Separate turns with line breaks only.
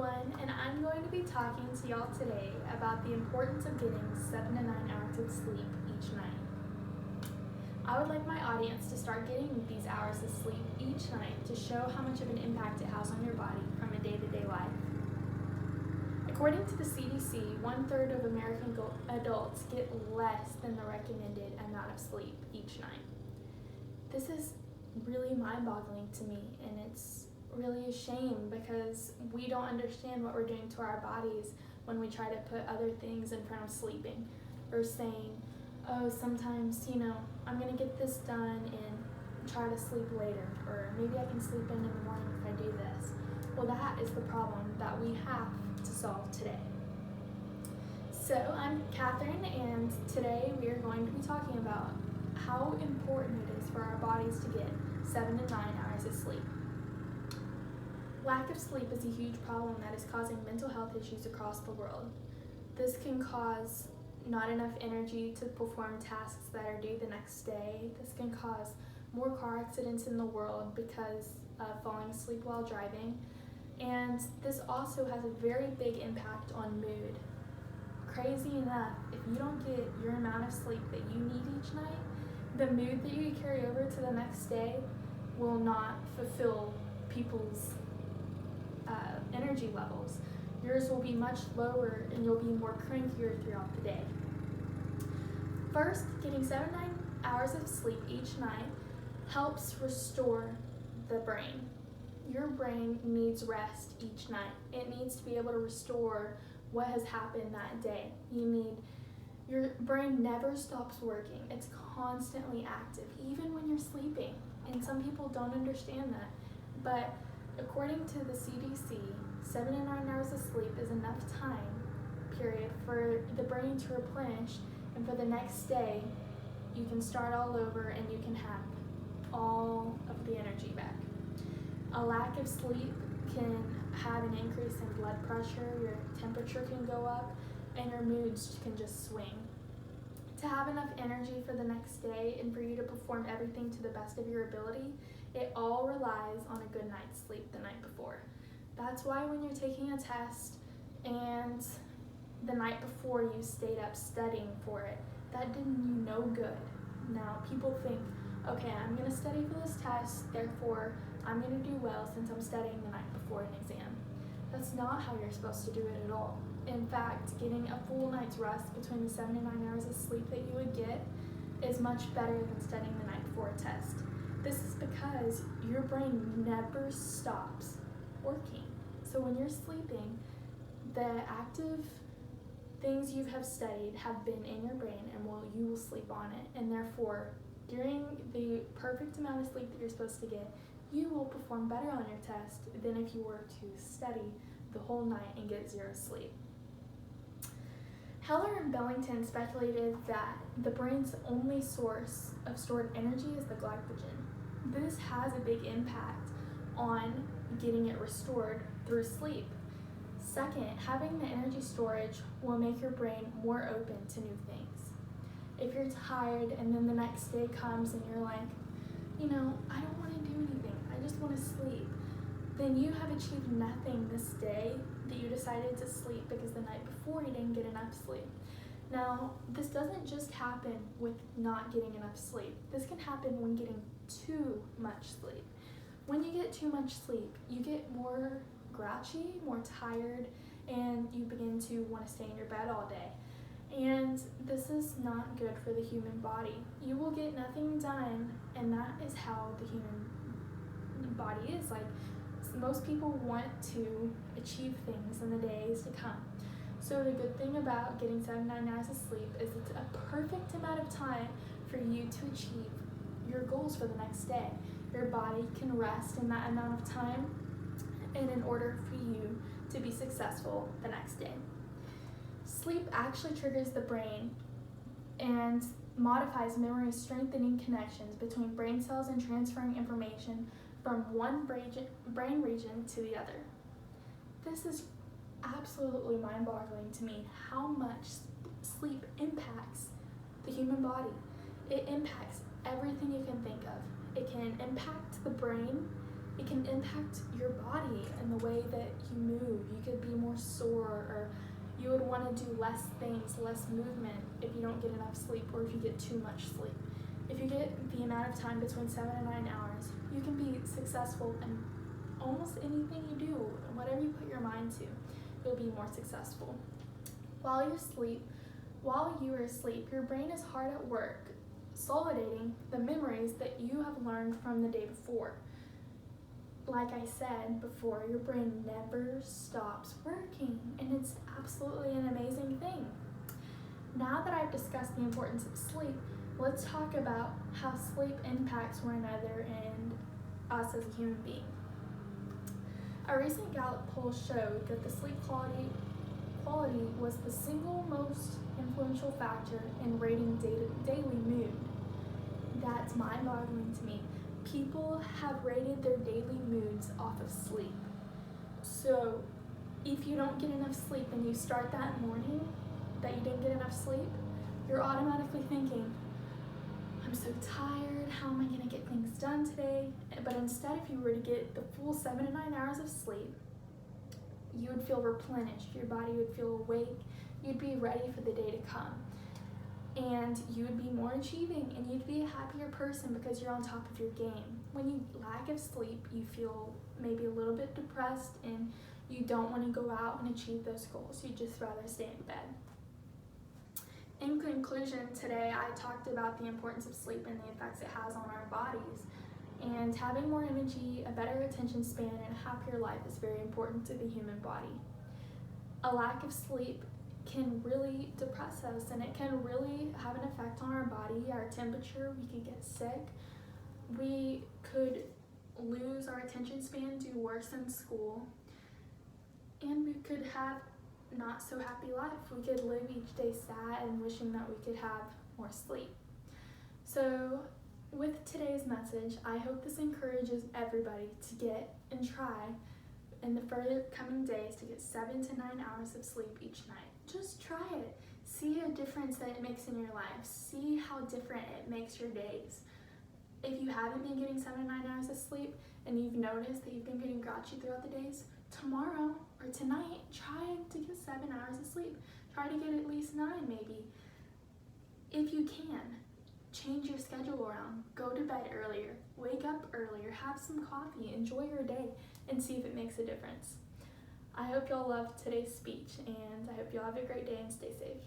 everyone, and I'm going to be talking to y'all today about the importance of getting 7 to 9 hours of sleep each night. I would like my audience to start getting these hours of sleep each night to show how much of an impact it has on your body from a day-to-day life. According to the CDC, 1/3 of American adults get less than the recommended amount of sleep each night. This is really mind-boggling to me, and it's really a shame because we don't understand what we're doing to our bodies when we try to put other things in front of sleeping, or saying, oh, sometimes, I'm going to get this done and try to sleep later, or maybe I can sleep in the morning if I do this. Well, that is the problem that we have to solve today. So I'm Catherine, and today we are going to be talking about how important it is for our bodies to get 7 to 9 hours of sleep. Lack of sleep is a huge problem that is causing mental health issues across the world. This can cause not enough energy to perform tasks that are due the next day. This can cause more car accidents in the world because of falling asleep while driving. And this also has a very big impact on mood. Crazy enough, if you don't get your amount of sleep that you need each night, the mood that you carry over to the next day will not fulfill people's energy levels. Yours will be much lower and you'll be more crankier throughout the day. First, getting 7 to 9 hours of sleep each night helps restore the brain. Your brain needs rest each night. It needs to be able to restore what has happened that day. Your brain never stops working. It's constantly active, even when you're sleeping. And some people don't understand that. But according to the CDC, 7 to 9 hours of sleep is enough time, period, for the brain to replenish, and for the next day, you can start all over and you can have all of the energy back. A lack of sleep can have an increase in blood pressure, your temperature can go up, and your moods can just swing. To have enough energy for the next day and for you to perform everything to the best of your ability, it all relies on a good night's sleep the night before. That's why when you're taking a test and the night before you stayed up studying for it, that did you no good. Now people think, okay, I'm going to study for this test, therefore I'm going to do well since I'm studying the night before an exam. That's not how you're supposed to do it at all. In fact, getting a full night's rest between the 7 to 9 hours of sleep that you would get is much better than studying the night before a test. This is because your brain never stops working. So when you're sleeping, the active things you have studied have been in your brain and you will sleep on it. And therefore, during the perfect amount of sleep that you're supposed to get, you will perform better on your test than if you were to study the whole night and get zero sleep. Heller and Bellington speculated that the brain's only source of stored energy is the glycogen. This has a big impact on getting it restored through sleep. Second, having the energy storage will make your brain more open to new things. If you're tired and then the next day comes and you're like, I don't want to do anything, I just want to sleep, then you have achieved nothing this day that you decided to sleep because the night before you didn't get enough sleep. Now, this doesn't just happen with not getting enough sleep. This can happen when getting too much sleep. When you get too much sleep, you get more grouchy, more tired, and you begin to want to stay in your bed all day. And this is not good for the human body. You will get nothing done, and that is how the human body is. Like, most people want to achieve things in the days to come. So the good thing about getting 7 to 9 hours of sleep is it's a perfect amount of time for you to achieve your goals for the next day. Your body can rest in that amount of time, and in order for you to be successful the next day. Sleep actually triggers the brain and modifies memory, strengthening connections between brain cells and transferring information from one brain region to the other. This is absolutely mind-boggling to me how much sleep impacts the human body. It impacts everything you can think of. It can impact the brain It can impact your body and the way that you move. You could be more sore, or you would want to do less things, less movement if you don't get enough sleep, or if you get too much sleep. If you get the amount of time between 7 and 9 hours, you can be successful in almost anything you do. Whatever you put your mind to, you'll be more successful. While you are asleep, your brain is hard at work, consolidating the memories that you have learned from the day before. Like I said before, your brain never stops working, and it's absolutely an amazing thing. Now that I've discussed the importance of sleep, let's talk about how sleep impacts one another and us as a human being. A recent Gallup poll showed that the sleep quality was the single most influential factor in rating daily mood. That's mind-boggling to me. People have rated their daily moods off of sleep. So if you don't get enough sleep and you start that morning that you didn't get enough sleep, you're automatically thinking, I'm so tired, how am I going to get things done today? But instead, if you were to get the full 7 to 9 hours of sleep, you would feel replenished, your body would feel awake, you'd be ready for the day to come. And you would be more achieving, and you'd be a happier person because you're on top of your game. When you lack of sleep, you feel maybe a little bit depressed, and you don't want to go out and achieve those goals. You'd just rather stay in bed. In conclusion, today I talked about the importance of sleep and the effects it has on our bodies. And having more energy, a better attention span, and a happier life is very important to the human body. A lack of sleep can really depress us, and it can really have an effect on our body, our temperature. We could get sick. We could lose our attention span, do worse in school, and we could have not so happy life. We could live each day sad and wishing that we could have more sleep. So with today's message, I hope this encourages everybody to get and try in the further coming days to get 7 to 9 hours of sleep each night. Just try it. See a difference that it makes in your life. See how different it makes your days. If you haven't been getting 7 to 9 hours of sleep and you've noticed that you've been getting grouchy throughout the days, tomorrow or tonight, try to get 7 hours of sleep. Try to get at least 9 maybe. If you can, change your schedule around. Go to bed earlier. Wake up earlier. Have some coffee. Enjoy your day and see if it makes a difference. I hope y'all loved today's speech, and I hope y'all have a great day and stay safe.